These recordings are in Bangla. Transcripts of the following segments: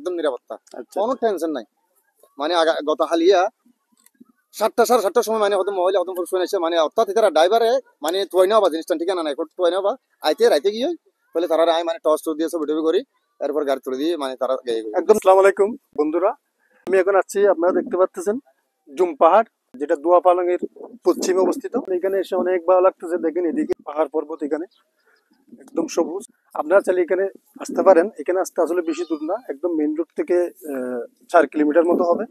একদম নিরাপত্তা, কোনো টেনশন নাই। মানে গত হালিয়া 7টা 7:30টার সময় মানে হয়তো মহিলা হয়তো পুরুষ এসে মানে অর্থাৎ তারা ড্রাইভারে মানে তুই নেওয়া জিনিসটা ঠিক না নাই তুই নেওয়া আইতে রাইতে গিয়ে বলে তারা আই মানে টস টস দিয়ে সব ভিডিও করি এরপর গাড়ি তুলে দিয়ে মানে তারা একদম। আসসালামু আলাইকুম বন্ধুরা, আমি এখন আছি, আপনারা দেখতে পাচ্ছেন জুম পাহাড়, যেটা দোয়া পালংয়ের পশ্চিমে অবস্থিত। এখানে এসে অনেক ভালো লাগতেছে। দেখেন এদিকে পাহাড় পর্বত, এখানে একদম সবুজ। আপনারা চাইলে এখানে আসতে পারেন। এখানে আসতে আসলে বেশি দূর না, একদম মেইন রোড থেকে 4 কিলোমিটার মতো হবে।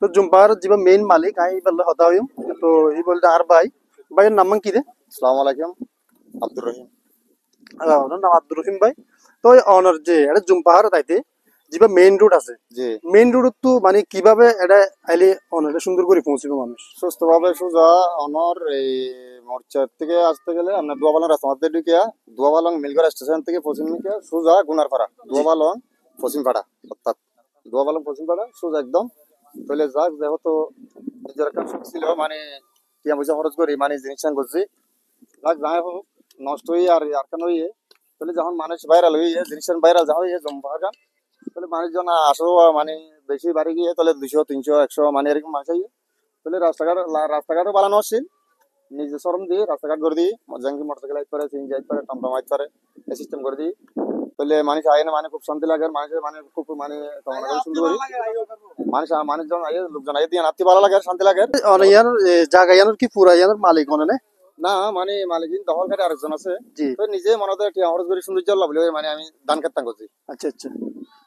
তো জুম পাহাড় যেবা মেইন মালিক আই বললে হতা হইম। তো এই বলতে আর ভাইয়ের নাম কি রে? আসসালামু আলাইকুম, আব্দুর রহিম। ওনার নাম আব্দুর রহিম ভাই। তো অনার যে এটা জুম পাহাড় তাইতে যেবা মেইন রোড আছে, জি মেইন রোড তো মানে কিভাবে এটা আইলে অনারে সুন্দর করে পৌঁছবে মানুষ সুস্থভাবে সোজা অনর এই মোর্চার থেকে আসতে গেলে আপনার দোয়াবালং রাস্তা মধ্যে ঢুকিয়া দোয়াবালং মিলগড় স্টেশন থেকে পশ্চিম দিকে সোজা গুনারপাড়া দোয়াবালং পশ্চিমপাড়া, অর্থাৎ দোয়াবালং পশ্চিমপাড়া সোজা একদম চলে যাক। যেহেতু নিজের একটা শখ ছিল মানে টিয়া পয়সা খরচ করি মানে জিনিস করছি যাক, যাই হোক নষ্ট হয়ে আর আরকান হয়ে তাহলে যখন মানুষ ভাইরাল হয়ে জিনিস ভাইরাল যা হয়ে জম পাহাড় তাহলে মানুষজন আসো মানে বেশি বাড়ি গিয়ে তাহলে 200 300 100 মানে এরকম মানুষ আইয়ে তাহলে রাস্তাঘাটও বানানো আসছিল নিজে সরম দিয়ে রাস্তাঘাট করে দিই জাঙ্গি মোটরসাইকেল আইতে পারে সিএনজি আইতে পারে টমটম আইতে পারে এই সিস্টেম করে দিই তাহলে মানুষ আয় না মানে খুব শান্তি লাগে মানুষের মানে খুব মানে সুন্দর করি মানুষজন আইয়ে লোকজন আইয়ে দিয়ে নাতি ভালো লাগে শান্তি লাগে। অনার জায়গা ইয়ানোর কি পুরা ইয়ানোর মালিক অনে না মানে মালিকিন দখলকারী আরেকজন আছে, জি। তো নিজে মনে হয় খরচ করে সৌন্দর্য লাভ মানে আমি দান খেতাম করছি। আচ্ছা আচ্ছা।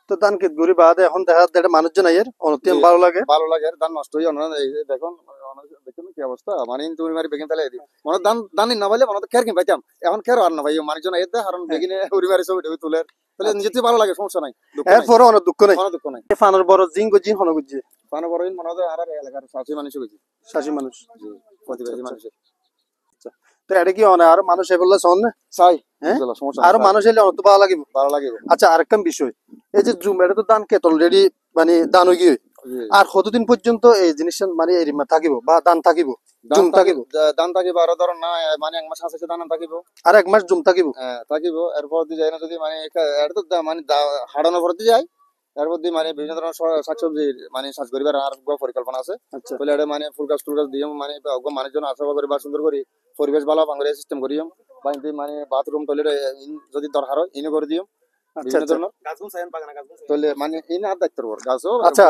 তো ধান ক্ষেত ঘুরি বাদে এখন দেখা যাচ্ছে মানুষজন আইয়ের অনতি ভালো লাগে ধান নষ্ট হয়ে দেখুন দেখুন কি অবস্থা মানে তুমি মারি বেগিন ফেলে দিই মনে ধান না পাইলে মনে খের কিন পাইতাম এখন খের আর না ভাই মানুষজন আইয়ে দেয় কারণ বেগিনে উড়ি মারি ছবি টবি তুলে তাহলে নিজেতে ভালো লাগে, সমস্যা নাই, এরপরে অনেক দুঃখ নাই, কোনো দুঃখ নাই। ফানোর বড় জিং গজি হন গজি ফানো বড় মনে হয় আর এলাকার 60 মানুষ গেছি, 60 মানুষ প্রতিবেশী মানুষের। তো এটা কি অনে আর মানুষ এ বললে শোন না চাই সমস্যা আর মানুষ এলে অত ভালো লাগিব ভালো লাগিব। আচ্ছা আরেকটা বিষয়, এই যে জুম এটা তো দান ক্ষেত অলরেডি মানে দান হয়ে গিয়ে আর কতদিন পর্যন্ত এই জিনিসটা মানে এরিমা থাকিব বা দান থাকিব জুম থাকিব দান থাকিব আর ধর না মানে 1 মাস আছে দান থাকিব আর 1 মাস জুম থাকিব থাকিব এরপর দিয়ে যায় না যদি মানে এটা তো মানে হাড়ানো পর দিয়ে যায় এরপর দিয়ে মানে বিভিন্ন ধরনের শাকসবজি মানে চাষ করিবার আর পরিকল্পনা আছে। বলে এটা মানে ফুল গাছ দিয়ে মানে মানুষজন আশা করি বা সুন্দর করি পরিবেশ ভালো বাংলা সিস্টেম করি বা মানে বাথরুম টয়লেট যদি দরকার হয় ইনো করে দিও বিভিন্ন ধরনের তাহলে মানে এই না দায়িত্ব গাছও। আচ্ছা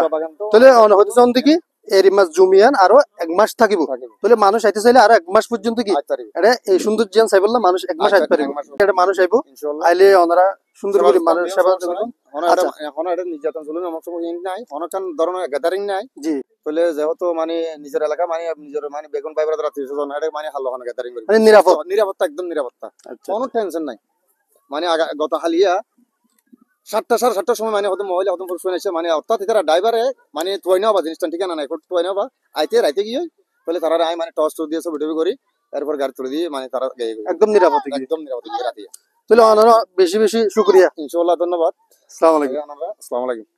তাহলে হচ্ছে দেখি এরি মাস জমিয়ান আরো 1 মাস থাকিব তাহলে মানুষ আইতে চাইলে আরো 1 মাস পর্যন্ত কি এটা এই সুন্দর জিয়ান চাই বললে মানুষ 1 মাস আইতে পারিব, এটা মানুষ আইবো আইলে ওনারা সুন্দর করে মানুষ সেবা করবেন। এখন এটা নির্যাতন চলুন আমার সময় নাই অনেকখান ধরনের গ্যাদারিং নাই, জি। তাহলে যেহেতু মানে নিজের এলাকা মানে নিজের মানে বেগুন পাইবার আত্মীয় স্বজন এটা মানে হালো ওখানে গ্যাদারিং করি মানে নিরাপত্তা একদম নিরাপত্তা, কোনো টেনশন নাই। মানে গত হালিয়া 7টা 7:30টার সময় মানে হয়তো মহিলা হয়তো পুরুষ এসে মানে অর্থাৎ তারা ড্রাইভারে মানে তুই নেওয়া জিনিসটা ঠিক না নাই তুই নেওয়া আইতে রাইতে গিয়ে তাহলে তারা আই মানে টস টস দিয়ে সব ভিডিও করি এরপর গাড়ি তুলে দিয়ে মানে তারা একদম নিরাপদ রাতে। তাহলে বেশি বেশি শুকরিয়া, ইনশাআল্লাহ, ধন্যবাদ। আসসালামু আলাইকুম। আসসালামু আলাইকুম।